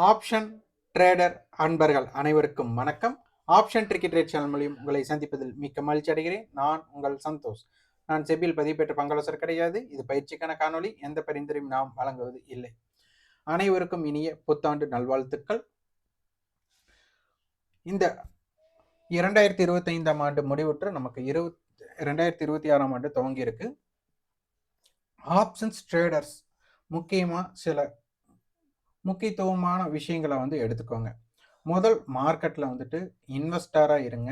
Option trader அன்பர்கள் அனைவருக்கும் வணக்கம். ஆப்ஷன் ட்ரிக்கி ட்ரேட் சேனல் மூலியம் உங்களை சந்திப்பதில் மிக்க மகிழ்ச்சி அடைகிறேன். நான் உங்கள் சந்தோஷ். நான் செபியில் பதிவு பெற்ற பங்காளர் கிடையாது. இது பயிற்சிக்கான காணொலி. எந்த பரிந்துரையும் நாம் வழங்குவது இல்லை. அனைவருக்கும் இனிய புத்தாண்டு நல்வாழ்த்துக்கள். இந்த 2025ஆம் ஆண்டு முடிவுற்று நமக்கு 2026ஆம் ஆண்டு துவங்கி இருக்கு. ஆப்ஷன்ஸ் ட்ரேடர்ஸ் முக்கியமா சில முக்கியத்துவமான விஷயங்களை எடுத்துக்கோங்க. முதல், மார்க்கெட்ல இன்வெஸ்டரா இருங்க.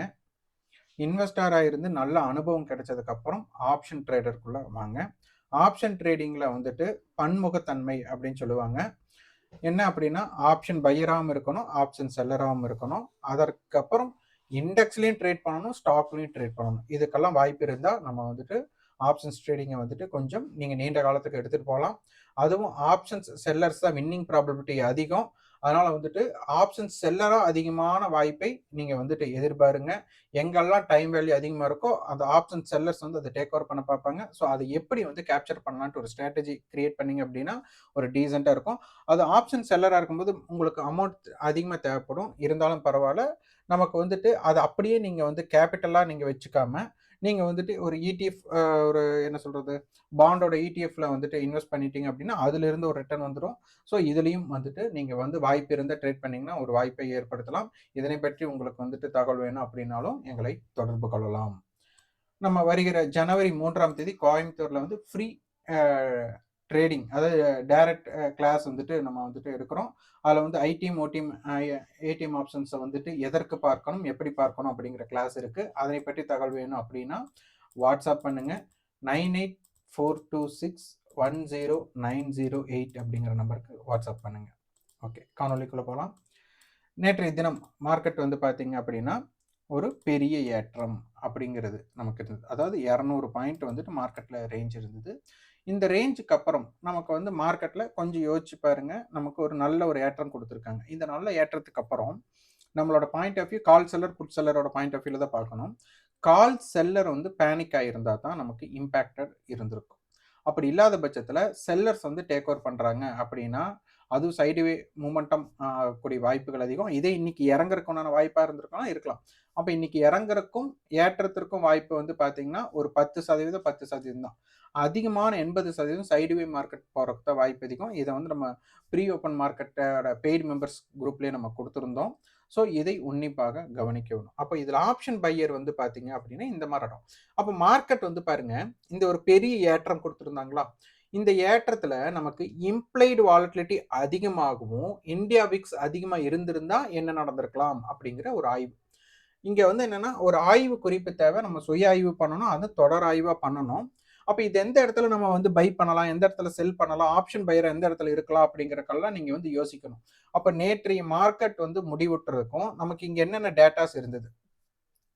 இன்வெஸ்டரா இருந்து நல்ல அனுபவம் கிடைச்சதுக்கு அப்புறம் ஆப்ஷன் ட்ரேடருக்குள்ள வாங்க. ஆப்ஷன் ட்ரேடிங்ல பன்முகத்தன்மை அப்படின்னு சொல்லுவாங்க. என்ன அப்படின்னா, ஆப்ஷன் பையராகவும் இருக்கணும், ஆப்ஷன் செல்லராகவும் இருக்கணும். அதற்கப்புறம் இண்டெக்ஸ்லயும் ட்ரேட் பண்ணணும், ஸ்டாக்லயும் ட்ரேட் பண்ணணும். இதுக்கெல்லாம் வாய்ப்பு இருந்தா நம்ம ஆப்ஷன்ஸ் ட்ரேடிங்கை கொஞ்சம் நீங்க நீண்ட காலத்துக்கு எடுத்துட்டு போகலாம். அதுவும் ஆப்ஷன்ஸ் செல்லர்ஸ் தான் வின்னிங் ப்ராபபிலிட்டி அதிகம். அதனால ஆப்ஷன்ஸ் செல்லரா அதிகமான வாய்ப்பை நீங்க எதிர்பாருங்க. எங்கெல்லாம் டைம் வேல்யூ அதிகமா இருக்கோ அந்த ஆப்ஷன் செல்லர்ஸ் அதை டேக் ஓவர் பண்ண பார்ப்பாங்க. ஸோ அதை எப்படி கேப்சர் பண்ணலான்ட்டு ஒரு ஸ்ட்ராட்டஜி கிரியேட் பண்ணீங்க அப்படின்னா ஒரு டீசெண்டா இருக்கும். அது ஆப்ஷன் செல்லரா இருக்கும்போது உங்களுக்கு அமௌண்ட் அதிகமாக தேவைப்படும். இருந்தாலும் பரவாயில்ல. நமக்கு அதை அப்படியே நீங்க கேபிட்டலா நீங்க வச்சுக்காம நீங்க ஒரு இடிஎஃப், ஒரு என்ன சொல்றது, பாண்டோட இடிஎஃப்ல இன்வெஸ்ட் பண்ணிட்டீங்க அப்படின்னா அதுல இருந்து ஒரு ரிட்டர்ன் வந்துடும். ஸோ இதுலயும் நீங்க வாய்ப்பு இருந்தால் ட்ரேட் பண்ணீங்கன்னா ஒரு வாய்ப்பை ஏற்படுத்தலாம். இதனை பற்றி உங்களுக்கு தகவல் வேணும் அப்படின்னாலும் எங்களை தொடர்பு கொள்ளலாம். நம்ம வருகிற ஜனவரி 3ஆம் தேதி கோயம்புத்தூர்ல ஃப்ரீ ட்ரேடிங், அதாவது டைரக்ட் கிளாஸ் நம்ம எடுக்கிறோம். அதில் ஐடிஎம் ஓடிஎம் ஏடிஎம் ஆப்ஷன்ஸை எதற்கு பார்க்கணும், எப்படி பார்க்கணும் அப்படிங்கிற கிளாஸ் இருக்கு. அதனை பற்றி தகவல் வேணும் அப்படின்னா வாட்ஸ்அப் பண்ணுங்க. 9842610908 அப்படிங்கிற நம்பருக்கு வாட்ஸ்அப் பண்ணுங்க. ஓகே, காணொலிக்குள்ள போகலாம். நேற்றைய தினம் மார்க்கெட் பார்த்தீங்க அப்படின்னா ஒரு பெரிய ஏற்றம் அப்படிங்கிறது நமக்கு இருந்தது. அதாவது 200 பாயிண்ட் மார்க்கெட்ல ரேஞ்ச் இருந்தது. இந்த ரேஞ்சுக்கு அப்புறம் நமக்கு மார்க்கெட்ல கொஞ்சம் யோசிச்சு பாருங்க, நமக்கு ஒரு நல்ல ஒரு ஏற்றம் கொடுத்துருக்காங்க. இந்த நல்ல ஏற்றத்துக்கு அப்புறம் நம்மளோட point of view call seller put செல்லரோட பாயிண்ட் ஆஃப் வியூல தான் பார்க்கணும். கால் செல்லர் பேனிக் ஆகியிருந்தா தான் நமக்கு இம்பேக்டட் இருந்திருக்கும். அப்படி இல்லாத பட்சத்தில் செல்லர்ஸ் டேக் ஓவர் பண்ணுறாங்க அப்படின்னா அதுவும் சைடுவே மூமெண்டம் கூடிய வாய்ப்புகள் அதிகம். இதே இன்னைக்கு இறங்குறதுக்குண்டான வாய்ப்பாக இருக்கலாம். அப்போ இன்னைக்கு இறங்குறதுக்கும் ஏற்றத்திற்கும் வாய்ப்பு பார்த்தீங்கன்னா ஒரு 10% தான். அதிகமான 80% சைடுவே மார்க்கெட் போகிறதுக்கு தான் வாய்ப்பு அதிகம். இதை நம்ம ப்ரீ ஓப்பன் மார்க்கெட்டோட பெய்டு மெம்பர்ஸ் குரூப்லேயே நம்ம கொடுத்துருந்தோம். ஸோ இதை உன்னிப்பாக கவனிக்க வேணும். அப்போ இதில் ஆப்ஷன் பையர் பார்த்தீங்க அப்படின்னா இந்த மாதிரி இடம். அப்போ மார்க்கெட் பாருங்க, இந்த ஒரு பெரிய ஏற்றம் கொடுத்துருந்தாங்களா, இந்த ஏற்றத்துல நமக்கு இம்ப்ளைடு வாலட்டிலிட்டி அதிகமாகவும் இந்தியா விக்ஸ் அதிகமா இருந்திருந்தா என்ன நடந்திருக்கலாம் அப்படிங்கிற ஒரு ஆய்வு. இங்க என்னன்னா ஒரு ஆய்வு குறிப்பு தேவை. நம்ம சுய ஆய்வு பண்ணணும், அது தொடர் ஆய்வா பண்ணணும். அப்ப இது எந்த இடத்துல நம்ம பை பண்ணலாம், எந்த இடத்துல செல் பண்ணலாம், ஆப்ஷன் பையர் எந்த இடத்துல இருக்கலாம் அப்படிங்கறக்கெல்லாம் நீங்க யோசிக்கணும். அப்ப நேற்றைய மார்க்கெட் முடிவுற்றதுக்கும் நமக்கு இங்க என்னென்ன டேட்டாஸ் இருந்தது.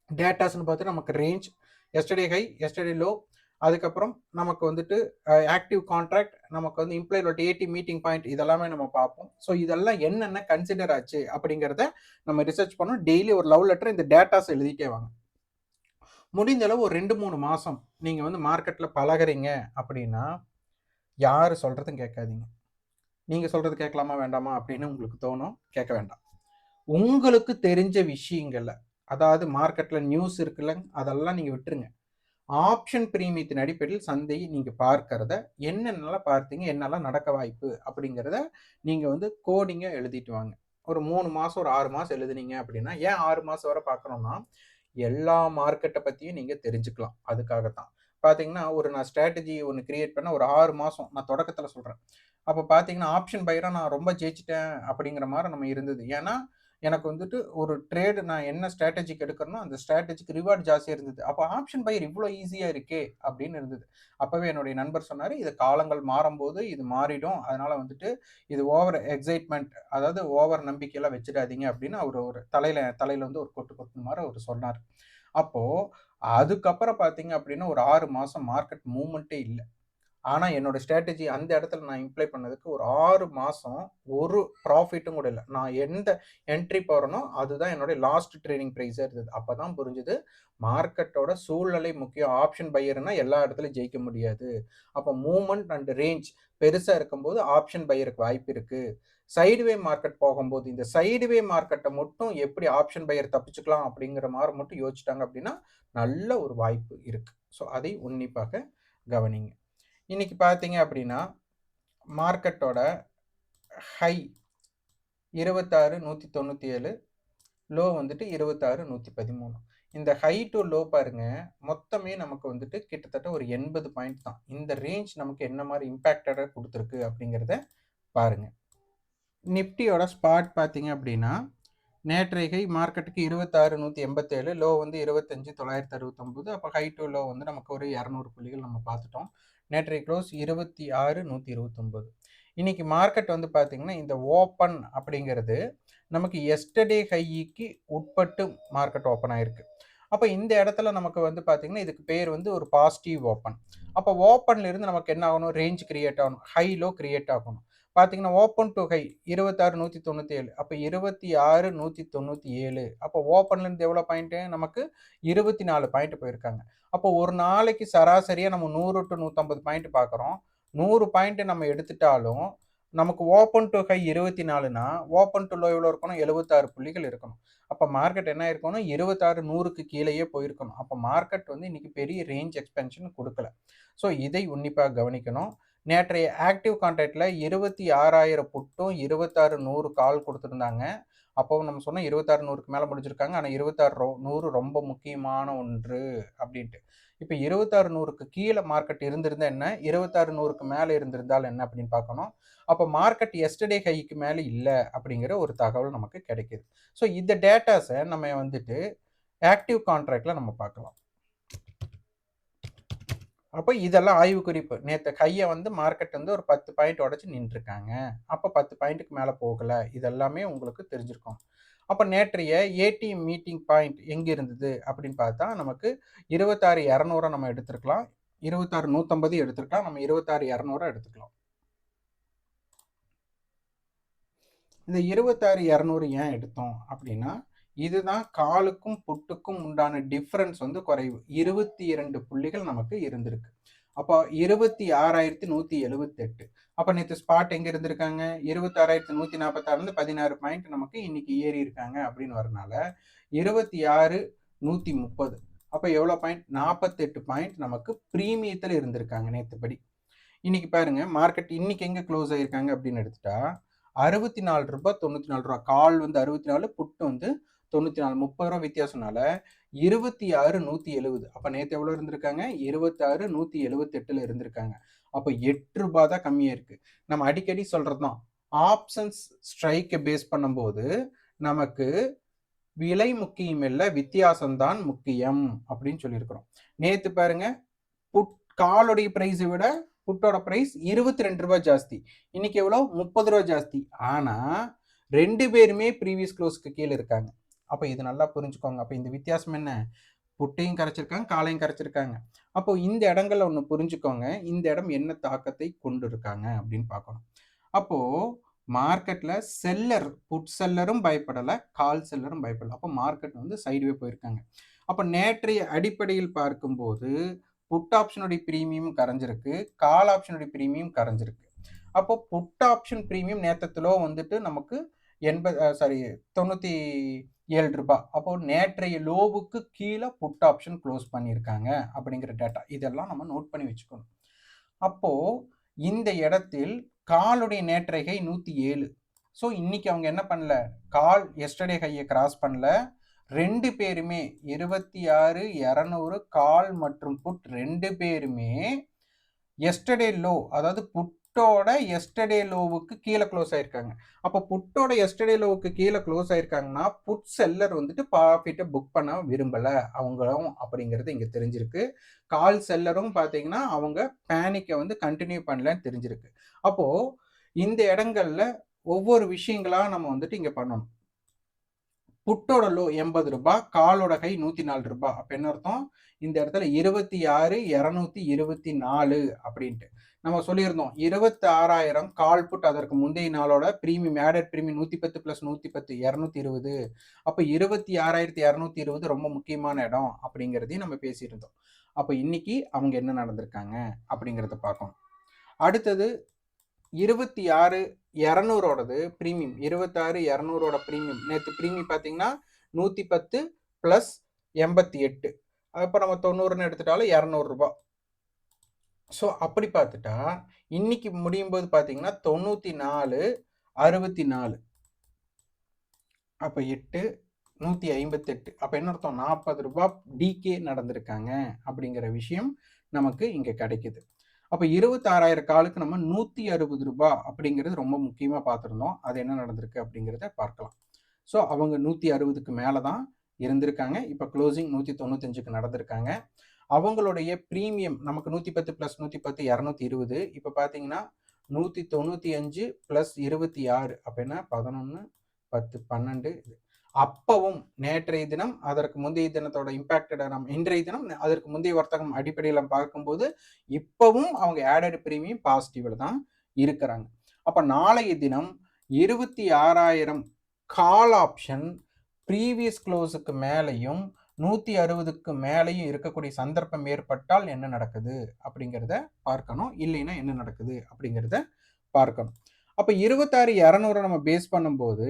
டேட்டாஸ்ன்னு பார்த்து நமக்கு range, yesterday high, yesterday low, அதுக்கப்புறம் நமக்கு ஆக்டிவ் கான்ட்ராக்ட், நமக்கு இம்ப்ளாய்ட் ஏடி மீட்டிங் பாயிண்ட், இதெல்லாமே நம்ம பார்ப்போம். ஸோ இதெல்லாம் என்னென்ன கன்சிடர் ஆச்சு அப்படிங்கிறத நம்ம ரிசர்ச் பண்ணோம். டெய்லி ஒரு லவ் லெட்டர் இந்த டேட்டாஸ் எழுதிட்டே வாங்க. முடிஞ்ச அளவு ஒரு 2-3 மாசம் நீங்க மார்க்கெட்ல பழகிறீங்க அப்படின்னா யாரு சொல்றதும் கேட்காதீங்க. நீங்க சொல்றது கேட்கலாமா வேண்டாமா அப்படின்னு உங்களுக்கு தோணும். கேட்க வேண்டாம். உங்களுக்கு தெரிஞ்ச விஷயங்கள்ல, அதாவது மார்க்கெட்ல நியூஸ் இருக்குல்ல, அதெல்லாம் நீங்க விட்டுருங்க. ஆப்ஷன் பிரீமியத்தின் அடிப்படையில் சந்தையை நீங்க பார்க்கறத என்னென்னலாம் பார்த்தீங்க, என்னெல்லாம் நடக்க வாய்ப்பு அப்படிங்கிறத நீங்க கோடிங்க எழுதிட்டு வாங்க. ஒரு 3 மாசம், ஒரு 6 மாசம் எழுதுனீங்க அப்படின்னா, ஏன் 6 மாசம் வரை பார்க்கணும்னா எல்லா மார்க்கெட்டை பத்தியும் நீங்க தெரிஞ்சுக்கலாம். அதுக்காகத்தான் பாத்தீங்கன்னா நான் ஸ்ட்ராட்டஜி ஒன்று கிரியேட் பண்ண ஒரு 6 மாசம் நான் தொடக்கத்துல சொல்றேன். அப்ப பாத்தீங்கன்னா ஆப்ஷன் பையரா நான் ரொம்ப ஜெயிச்சிட்டேன் அப்படிங்கிற மாதிரி நம்ம இருந்தது. ஏன்னா எனக்கு ஒரு ட்ரேடு நான் என்ன ஸ்ட்ராட்டஜிக்கு எடுக்கிறனோ அந்த ஸ்ட்ராட்டஜிக்கு ரிவார்டு ஜாஸ்தியாக இருந்தது. அப்போ ஆப்ஷன் பையர் இவ்வளோ ஈஸியாக இருக்கே அப்படின்னு இருந்தது. அப்போவே என்னுடைய நண்பர் சொன்னார், இது காலங்கள் மாறும்போது இது மாறிடும், அதனால இது ஓவர் எக்ஸைட்மெண்ட், அதாவது ஓவர் நம்பிக்கையெல்லாம் வச்சிடாதீங்க அப்படின்னு அவர் ஒரு தலையில ஒரு கொட்டு மாதிரி அவர் சொன்னார். அப்போ அதுக்கப்புறம் பார்த்தீங்க அப்படின்னா ஒரு 6 மாசம் மார்க்கெட் மூவ்மெண்ட்டே இல்லை. ஆனா என்னோட ஸ்ட்ராட்டஜி அந்த இடத்துல நான் இம்ப்ளை பண்ணதுக்கு ஒரு 6 மாசம் ஒரு ப்ராஃபிட்டும் கூட இல்லை. நான் எந்த என்ட்ரி போறேனோ அதுதான் என்னோட லாஸ்ட் ட்ரேடிங் ப்ரைஸா இருந்தது. அப்பதான் புரிஞ்சுது மார்க்கெட்டோட சூழ்நிலை முக்கியம். ஆப்ஷன் பையர்னா எல்லா இடத்துலயும் ஜெயிக்க முடியாது. அப்போ மூவ்மெண்ட் அண்ட் ரேஞ்ச் பெருசா இருக்கும்போது ஆப்ஷன் பையருக்கு வாய்ப்பு இருக்கு. சைடுவே மார்க்கெட் போகும்போது இந்த சைடுவே மார்க்கெட்டை மட்டும் எப்படி ஆப்ஷன் பையர் தப்பிச்சுக்கலாம் அப்படிங்கிற மாதிரி மட்டும் யோசிச்சிட்டாங்க அப்படின்னா நல்ல ஒரு வாய்ப்பு இருக்கு. ஸோ அதை உன்னிப்பாக கவனிங்க. இன்னைக்கு பார்த்தீங்க அப்படின்னா மார்க்கெட்டோட ஹை 26,197, லோ வந்துட்டு 26,113. இந்த ஹை டு லோ பாருங்க, மொத்தமே நமக்கு வந்துட்டு கிட்டத்தட்ட ஒரு 80 பாயிண்ட் தான். இந்த ரேஞ்ச் நமக்கு என்ன மாதிரி இம்பாக்டடா கொடுத்துருக்கு அப்படிங்கிறத பாருங்க. நிப்டியோட ஸ்பாட் பார்த்தீங்க அப்படின்னா நேற்றைகை மார்க்கெட்டுக்கு 26,187, லோ வந்து 25,969. அப்போ ஹை டு லோ வந்து நமக்கு ஒரு 200 புள்ளிகள் நம்ம பார்த்துட்டோம். நேற்றைய க்ளோஸ் 26,129. இன்னைக்கு மார்க்கெட் வந்து பார்த்தீங்கன்னா இந்த ஓப்பன் அப்படிங்கிறது நமக்கு எஸ்டர்டே ஹைக்கு உட்பட்டு மார்க்கெட் ஓப்பன் ஆயிருக்கு. அப்போ இந்த இடத்துல நமக்கு வந்து பார்த்தீங்கன்னா இதுக்கு பேர் வந்து ஒரு பாசிட்டிவ் ஓப்பன். அப்போ ஓப்பன்ல இருந்து நமக்கு என்ன ஆகணும், ரேஞ்ச் கிரியேட் ஆகணும், ஹை லோ கிரியேட் ஆகணும். பார்த்தீங்கன்னா ஓப்பன் டு ஹை 26,197, அப்போ 26,197. அப்போ ஓப்பன்லேருந்து எவ்வளோ பாயிண்ட்டு, நமக்கு 24 பாயிண்ட் போயிருக்காங்க. அப்போ ஒரு நாளைக்கு சராசரியாக நம்ம 100 to 150 பாயிண்ட் பார்க்குறோம். 100 பாயிண்ட் நம்ம எடுத்துட்டாலும் நமக்கு ஓப்பன் டு ஹை 24னா ஓப்பன் டு லோ எவ்வளோ இருக்கணும், 76 புள்ளிகள் இருக்கணும். அப்போ மார்க்கெட் என்ன இருக்கணும், 26 100க்கு கீழேயே போயிருக்கணும். அப்போ மார்க்கெட் வந்து இன்னைக்கு பெரிய ரேஞ்ச் எக்ஸ்பென்ஷன் கொடுக்கல. ஸோ இதை உன்னிப்பாக கவனிக்கணும். நேற்றைய ஆக்டிவ் கான்ட்ராக்டில் 26,000 புட்டும் 26,100 கால் கொடுத்துருந்தாங்க. அப்போ நம்ம சொன்னோம் 26,100க்கு மேலே முடிச்சிருக்காங்க. ஆனால் 26,100 ரொம்ப முக்கியமான ஒன்று அப்படின்ட்டு. இப்போ 26,100க்கு கீழே மார்க்கெட் இருந்திருந்தா என்ன, 26,100க்கு மேலே இருந்திருந்தால் என்ன அப்படின்னு பார்க்கணும். அப்போ மார்க்கெட் எஸ்டர்டே ஹைக்கு மேலே இல்லை அப்படிங்கிற ஒரு தகவல் நமக்கு கிடைக்குது. ஸோ இந்த டேட்டாஸை நம்ம வந்துட்டு ஆக்டிவ் கான்ட்ராக்டில் நம்ம பார்க்கலாம். அப்போ இதெல்லாம் ஆய்வு குறிப்பு. நேற்று கையை வந்து மார்க்கெட் வந்து ஒரு 10 பாயிண்ட் உடச்சி நின்றுருக்காங்க. அப்போ 10 பாயிண்ட்டுக்கு மேலே போகலை. இதெல்லாமே உங்களுக்கு தெரிஞ்சிருக்கும். அப்போ நேற்றைய ஏடிஎம் மீட்டிங் பாயிண்ட் எங்கே இருந்தது அப்படின்னு பார்த்தா நமக்கு 26,200 நம்ம எடுத்துருக்கலாம், 26,150 எடுத்துருக்கலாம், நம்ம 26,200 எடுத்துக்கலாம். இந்த 26,200 ஏன் எடுத்தோம் அப்படின்னா இதுதான் காலுக்கும் புட்டுக்கும் உண்டான டிஃபரன்ஸ் வந்து குறைவு. 22 புள்ளிகள் நமக்கு இருந்திருக்கு. அப்போ 26,178. அப்போ நேற்று ஸ்பாட் எங்கே இருந்திருக்காங்க, 26,146 16 பாயிண்ட் நமக்கு இன்னைக்கு ஏறி இருக்காங்க அப்படின்னு வரனால 26,130. அப்போ எவ்வளோ பாயிண்ட், 48 பாயிண்ட் நமக்கு ப்ரீமியத்தில் இருந்திருக்காங்க நேற்றுப்படி. இன்னைக்கு பாருங்க மார்க்கெட் இன்னைக்கு எங்கே க்ளோஸ் ஆகிருக்காங்க அப்படின்னு எடுத்துட்டா 64 ரூபாய் 94 ரூபா. கால் வந்து 64, புட்டு வந்து 94, 30 ரூபா வித்தியாசம்னால 26,170. அப்போ நேற்று எவ்வளோ இருந்திருக்காங்க, 26,178 இருந்திருக்காங்க. அப்போ 8 ரூபாய் தான் கம்மியாக இருக்கு. நம்ம அடிக்கடி சொல்றது தான், ஆப்ஷன்ஸ் ஸ்ட்ரைக்கை பேஸ் பண்ணும்போது நமக்கு விலை முக்கியம் இல்லை, வித்தியாசம்தான் முக்கியம் அப்படின்னு சொல்லியிருக்கிறோம். நேற்று பாருங்க புட் காலோடைய பிரைஸை விட புட்டோட பிரைஸ் 22 ரூபாய் ஜாஸ்தி. இன்னைக்கு எவ்வளோ, 30 ரூபாய் ஜாஸ்தி. ஆனால் 2 பேருமே ப்ரீவியஸ் க்ளோஸ்க்கு கீழே இருக்காங்க. அப்போ இது நல்லா புரிஞ்சுக்கோங்க. அப்போ இந்த வித்தியாசம் என்ன, புட்டையும் கரைச்சிருக்காங்க, காலையும் கரைச்சிருக்காங்க. அப்போ இந்த இடங்கள்ல ஒன்று புரிஞ்சுக்கோங்க, இந்த இடம் என்ன தாக்கத்தை கொண்டு இருக்காங்க அப்படின்னு பார்க்கணும். அப்போ மார்க்கெட்ல செல்லர், புட் செல்லரும் பயப்படலை, கால் செல்லரும் பயப்படலை. அப்போ மார்க்கெட் வந்து சைடுவே போயிருக்காங்க. அப்போ நேற்றைய அடிப்படையில் பார்க்கும்போது புட் ஆப்ஷனுடைய ப்ரீமியம் கரைஞ்சிருக்கு, கால் ஆப்ஷனுடைய ப்ரீமியம் கரைஞ்சிருக்கு. அப்போ புட் ஆப்ஷன் ப்ரீமியம் நேற்றத்திலோ வந்துட்டு நமக்கு 97 ரூபாய். அப்போ நேற்றைய லோவுக்கு கீழே புட் ஆப்ஷன் க்ளோஸ் பண்ணியிருக்காங்க அப்படிங்கிற டேட்டா. இதெல்லாம் நம்ம நோட் பண்ணி வச்சுக்கணும். அப்போ இந்த இடத்தில் காலுடைய நேற்றைய ஹை 107. ஸோ இன்னைக்கு அவங்க என்ன பண்ணல, கால் எஸ்டர்டே ஹையை கிராஸ் பண்ணல. 2 பேருமே 26,200 கால் மற்றும் புட் 2 பேருமே எஸ்டர்டே லோ, அதாவது புட்டோட எஸ்டர்டே லோவுக்கு கீழே க்ளோஸ் ஆயிருக்காங்க. அப்போ புட்டோட எஸ்டர்டே லோவுக்கு கீழே க்ளோஸ் ஆயிருக்காங்கன்னா புட் செல்லர் வந்துட்டு ப்ராஃபிட்டை புக் பண்ண விரும்பலை அவங்களும் அப்படிங்கிறது இங்கே தெரிஞ்சிருக்கு. கால் செல்லரும் பார்த்தீங்கன்னா அவங்க பேனிக்கை வந்து கண்டினியூ பண்ணலன்னு தெரிஞ்சிருக்கு. அப்போ இந்த இடங்கள்ல ஒவ்வொரு விஷயங்களா நம்ம வந்துட்டு இங்கே பண்ணணும். புட்டோட லோ 80 ரூபாய், காலோட ஹை 104 ரூபாய். அப்போ என்ன அர்த்தம், இந்த இடத்துல 26,224 அப்படின்ட்டு நம்ம சொல்லியிருந்தோம். 26,000 கால் புட், அதற்கு முந்தைய நாளோட ப்ரீமியம் ஆடட் ப்ரீமியம் 110 + 110 220. அப்போ 26,220 ரொம்ப முக்கியமான இடம் அப்படிங்கிறதையும் நம்ம பேசியிருந்தோம். அப்போ இன்னைக்கு அவங்க என்ன நடந்திருக்காங்க அப்படிங்கிறத பார்க்கணும். அடுத்தது 26,200ஓடது ப்ரீமியம், 26,200ஓட ப்ரீமியம் நேற்று ப்ரீமியம் பார்த்தீங்கன்னா 110 ப்ளஸ் 88, அப்போ நம்ம 90ன்னு எடுத்துட்டாலும் 200 ரூபாய். ஸோ அப்படி பார்த்துட்டா இன்னைக்கு முடியும் போது பார்த்தீங்கன்னா 94, 64, அப்போ 8, 158, அப்போ என்ன அர்த்தம், 40 ரூபாய் டிகே நடந்திருக்காங்க அப்படிங்கிற விஷயம் நமக்கு இங்கே கிடைக்குது. அப்போ 26,000 காலுக்கு நம்ம 160 ரூபாய் அப்படிங்கிறது ரொம்ப முக்கியமாக பார்த்துருந்தோம். அது என்ன நடந்திருக்கு அப்படிங்கிறத பார்க்கலாம். ஸோ அவங்க 160க்கு மேலே தான் இருந்திருக்காங்க. இப்போ க்ளோசிங் 195க்கு நடந்திருக்காங்க. அவங்களுடைய ப்ரீமியம் நமக்கு 110 ப்ளஸ் 110 220, இப்போ பார்த்தீங்கன்னா 195 ப்ளஸ் 26, அப்போ என்ன 11, 10, 12. அப்பவும் நேற்றைய தினம் அதற்கு முந்தைய தினத்தோட இம்பாக்டட நம்ம இன்றைய தினம் அதற்கு முந்தைய வர்த்தகம் அடிப்படையில் பார்க்கும்போது இப்பவும் அவங்க ஆடட் ப்ரீமியம் பாசிட்டிவ்ல தான் இருக்கிறாங்க. அப்போ நாளைய தினம் 26,000 கால் ஆப்ஷன் ப்ரீவியஸ் க்ளோஸுக்கு மேலேயும் 160க்கு மேலேயும் இருக்கக்கூடிய சந்தர்ப்பம் ஏற்பட்டால் என்ன நடக்குது அப்படிங்கிறத பார்க்கணும். இல்லைன்னா என்ன நடக்குது அப்படிங்கிறத பார்க்கணும். அப்போ 26,200 நம்ம பேஸ் பண்ணும்போது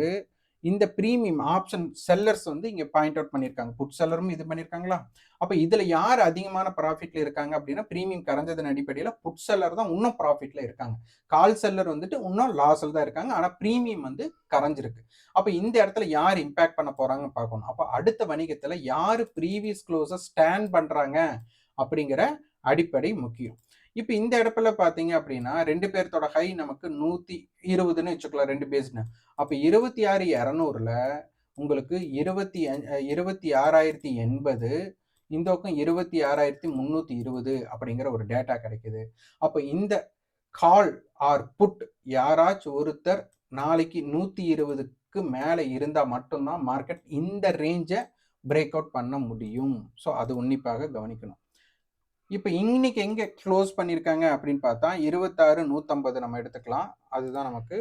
இந்த ப்ரீமியம் ஆப்ஷன் செல்லர்ஸ் வந்து இங்கே பாயிண்ட் அவுட் பண்ணியிருக்காங்க. புட் செல்லரும் இது பண்ணியிருக்காங்களா? அப்போ இதில் யார் அதிகமான ப்ராஃபிட்ல இருக்காங்க அப்படின்னா ப்ரீமியம் கரைஞ்சதன் அடிப்படையில் புட் செல்லர் தான் இன்னும் ப்ராஃபிட்ல இருக்காங்க. கால் செல்லர் வந்துட்டு இன்னும் லாஸில் தான் இருக்காங்க. ஆனால் ப்ரீமியம் வந்து கரைஞ்சிருக்கு. அப்போ இந்த இடத்துல யார் இம்பேக்ட் பண்ண போறாங்கன்னு பார்க்கணும். அப்போ அடுத்த வணிகத்தில் யார் ப்ரீவியஸ் க்ளோஸை ஸ்டாண்ட் பண்ணுறாங்க அப்படிங்கிற அடிப்படை முக்கியம். இப்போ இந்த இடத்துல பார்த்தீங்க அப்படின்னா 2 பேர்த்தோட ஹை நமக்கு 120ன்னு வச்சுக்கலாம், 2 பேஸ்னு. அப்போ 26,200ல உங்களுக்கு 26,080, இந்த பக்கம் 26,320 அப்படிங்கிற ஒரு டேட்டா கிடைக்குது. அப்போ இந்த கால் ஆர் புட் யாராச்சும் ஒருத்தர் நாளைக்கு 120க்கு மேலே இருந்தால் மட்டும்தான் மார்க்கெட் இந்த ரேஞ்சை பிரேக் அவுட் பண்ண முடியும். ஸோ அது உன்னிப்பாக கவனிக்கணும். இப்போ இன்னைக்கு எங்கே க்ளோஸ் பண்ணியிருக்காங்க அப்படின்னு பார்த்தா 26,150 நம்ம எடுத்துக்கலாம். அதுதான் நமக்கு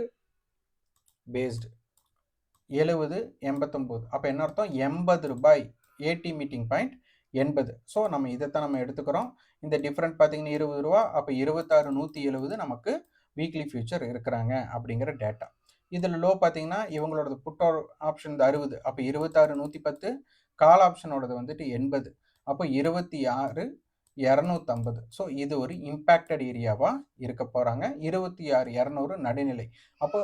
பேஸ்டு 70, 89. அப்போ என்ன அர்த்தம், 80 ரூபாய் ஏடி மீட்டிங் பாயிண்ட் 80. ஸோ நம்ம இதைத்தான் நம்ம எடுத்துக்கிறோம். இந்த டிஃப்ரெண்ட் பார்த்தீங்கன்னா 20 ரூபா. அப்போ 26,170 நமக்கு வீக்லி ஃபியூச்சர் இருக்கிறாங்க அப்படிங்கிற டேட்டா. இதில் லோ பார்த்தீங்கன்னா இவங்களோட புட் ஆப்ஷன் 60, அப்போ 26,110. கால் ஆப்ஷனோடது வந்துட்டு 80, அப்போ 26,250. ஸோ இது ஒரு இம்பேக்டட் ஏரியாவாக இருக்க போகிறாங்க. 26,200 நடுநிலை. அப்போ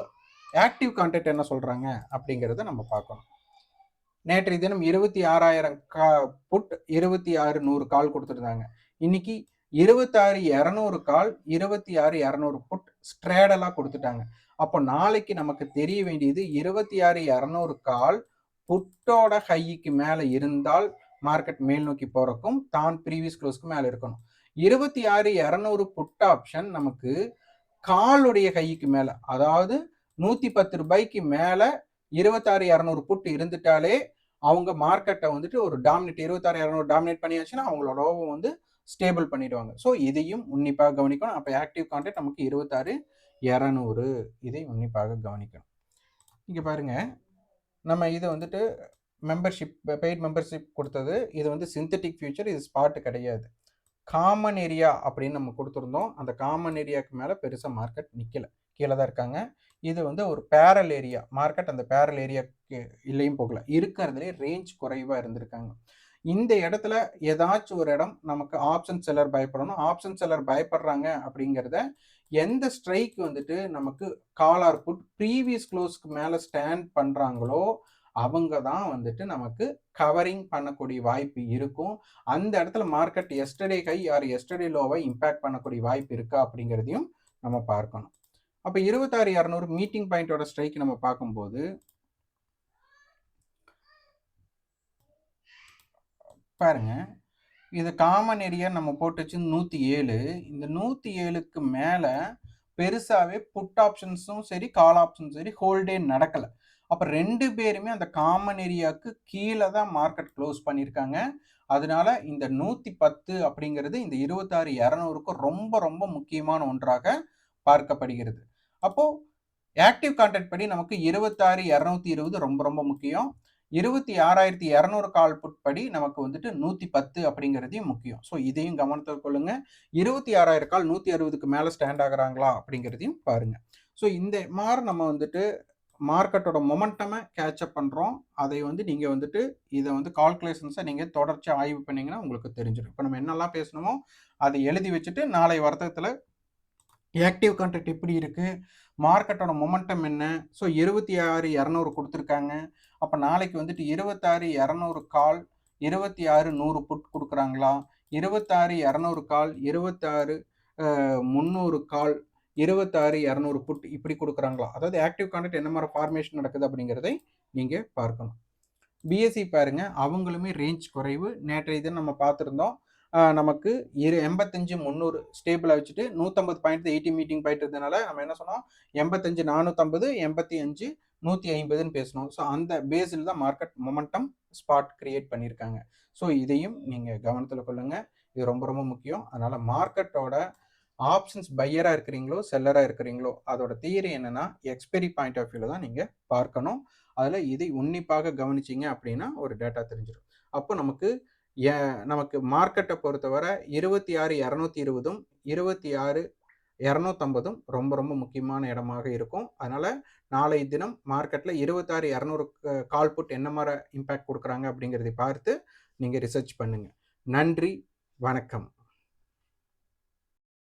ஆக்டிவ் கான்டெக்ட் என்ன சொல்கிறாங்க அப்படிங்கிறத நம்ம பார்க்கணும். நேற்றைய தினம் 26,000 புட் 26,100 கால் கொடுத்துருந்தாங்க. இன்னைக்கு 26,200 கால் 26,200 புட் ஸ்ட்ரேடலாக கொடுத்துட்டாங்க. அப்போ நாளைக்கு நமக்கு தெரிய வேண்டியது 26,200 கால் புட்டோட ஹைக்கு மேலே இருந்தால் மார்க்கெட் மேல் நோக்கி போறக்கும் தான் ப்ரீவியஸ் க்ளோஸ்க்கு மேலே இருக்கணும். 26,200 புட் ஆப்ஷன் நமக்கு காலுடைய கைக்கு மேலே, அதாவது 110 ரூபாய்க்கு மேலே 26,200 புட் இருந்துட்டாலே அவங்க மார்க்கெட்டை வந்துட்டு ஒரு டாமினேட் 26,200 டாமினேட் பண்ணியாச்சுன்னா அவங்களோட ஓவம் வந்து ஸ்டேபிள் பண்ணிடுவாங்க. ஸோ இதையும் உன்னிப்பாக கவனிக்கணும். அப்போ ஆக்டிவ் கான்டெக்ட் நமக்கு 26,200, இதை உன்னிப்பாக கவனிக்கணும். இங்கே பாருங்க, நம்ம இதை வந்துட்டு மெம்பர்ஷிப் பெய்ட் மெம்பர்ஷிப் கொடுத்தது. இது வந்து சிந்தட்டிக் ஃபியூச்சர், இது ஸ்பாட்டு கிடையாது. காமன் ஏரியா அப்படின்னு நம்ம கொடுத்துருந்தோம். அந்த காமன் ஏரியாவுக்கு மேலே பெருசாக மார்க்கெட் நிற்கலை, கீழே தான் இருக்காங்க. இது வந்து ஒரு பேரல் ஏரியா. மார்க்கெட் அந்த பேரல் ஏரியாவுக்கு இல்லையும் போகல, இருக்கிறதுலே ரேஞ்ச் குறைவாக இருந்திருக்காங்க. இந்த இடத்துல ஏதாச்சும் ஒரு இடம் நமக்கு ஆப்ஷன் செல்லர் பயப்படணும். ஆப்ஷன் செல்லர் பயப்படுறாங்க அப்படிங்கிறத எந்த ஸ்ட்ரைக் வந்துட்டு நமக்கு கால் ஆர் புட் ப்ரீவியஸ் க்ளோஸ்க்கு மேலே ஸ்டாண்ட் பண்ணுறாங்களோ அவங்க தான் வந்துட்டு நமக்கு கவரிங் பண்ணக்கூடிய வாய்ப்பு இருக்கும். அந்த இடத்துல market yesterday high or yesterday லோவை இம்பேக்ட் பண்ணக்கூடிய வாய்ப்பு இருக்கா அப்படிங்கிறதையும் நம்ம பார்க்கணும். அப்போ 26,200 மீட்டிங் பாயிண்டோட ஸ்ட்ரைக் நம்ம பார்க்கும்போது பாருங்க, இது காமன் ஏரியா நம்ம போட்டு வச்சு 107. இந்த 107க்கு மேலே பெருசாகவே புட் ஆப்ஷன்ஸும் சரி கால் ஆப்ஷன்ஸும் சரி ஹோல்டே நடக்கலை. அப்போ 2 பேருமே அந்த காமன் ஏரியாவுக்கு கீழே தான் மார்க்கெட் க்ளோஸ் பண்ணியிருக்காங்க. அதனால இந்த 110 அப்படிங்கிறது இந்த 26,200க்கு ரொம்ப ரொம்ப முக்கியமான ஒன்றாக பார்க்கப்படுகிறது. அப்போது ஆக்டிவ் கான்டெக்ட் படி நமக்கு 26,220 ரொம்ப ரொம்ப முக்கியம். 26,200 கால் புட் படி நமக்கு வந்துட்டு 110 அப்படிங்கிறதையும் முக்கியம். ஸோ இதையும் கவனத்தில் கொள்ளுங்க. 26,000 கால் 160க்கு மேலே ஸ்டாண்ட் ஆகுறாங்களா அப்படிங்கிறதையும் பாருங்க. ஸோ இந்த மாதிரி நம்ம வந்துட்டு மார்க்கெட்டோட மொமெண்டமை கேட்சப் பண்ணுறோம். அதை வந்து நீங்கள் வந்துட்டு இதை வந்து கால்குலேஷன்ஸை நீங்கள் தொடர்ச்சியாக ஆய்வு பண்ணிங்கன்னா உங்களுக்கு தெரிஞ்சிடும். இப்போ நம்ம என்னெல்லாம் பேசணுமோ அதை எழுதி வச்சுட்டு நாளை வர்த்தகத்தில் ஆக்டிவ் கான்ட்ராக்ட் எப்படி இருக்குது, மார்க்கெட்டோட மொமெண்டம் என்ன, ஸோ 26,200 கொடுத்துருக்காங்க. அப்போ நாளைக்கு வந்துட்டு 26,200 கால் 26,100 புட் கொடுக்குறாங்களா, 26,200 கால் 26,300 கால் 26,200 புட் இப்படி கொடுக்குறாங்களா, அதாவது ஆக்டிவ் கான்ட்ராக்ட் என்ன மாதிரி ஃபார்மேஷன் நடக்குது அப்படிங்கிறதை நீங்கள் பார்க்கணும். பிஎஸ்சி பாருங்க, அவங்களுமே ரேஞ்ச் குறைவு. நேற்றைய தினம் நம்ம பார்த்துருந்தோம். நமக்கு 85,300 ஸ்டேபிளாக வச்சுட்டு 150 பாயிண்ட் 80 மீட்டிங் போயிட்டு இருந்ததுனால நம்ம என்ன சொன்னோம், 85,450 85,150ன்னு பேசணும். ஸோ அந்த பேஸில் தான் மார்க்கெட் மொமெண்டம் ஸ்பாட் கிரியேட் பண்ணியிருக்காங்க. ஸோ இதையும் நீங்கள் கவனத்தில் கொள்ளுங்கள். இது ரொம்ப ரொம்ப முக்கியம். அதனால் மார்க்கெட்டோட ஆப்ஷன்ஸ் பையராக இருக்கிறீங்களோ செல்லராக இருக்கிறீங்களோ அதோட தியரி என்னென்னா எக்ஸ்பைரி பாயிண்ட் ஆஃப் வியூவில் தான் நீங்கள் பார்க்கணும். அதில் இதை உன்னிப்பாக கவனிச்சிங்க அப்படின்னா ஒரு டேட்டா தெரிஞ்சிடும். அப்போ நமக்கு மார்க்கெட்டை பொறுத்தவரை 26,220ம் 26,250ம் ரொம்ப ரொம்ப முக்கியமான இடமாக இருக்கும். அதனால் நாளை தினம் மார்க்கெட்டில் 26,200 கால் புட் என்ன மாதிரி இம்பேக்ட் கொடுக்குறாங்க அப்படிங்கிறதை பார்த்து நீங்கள் ரிசர்ச் பண்ணுங்கள். நன்றி, வணக்கம்.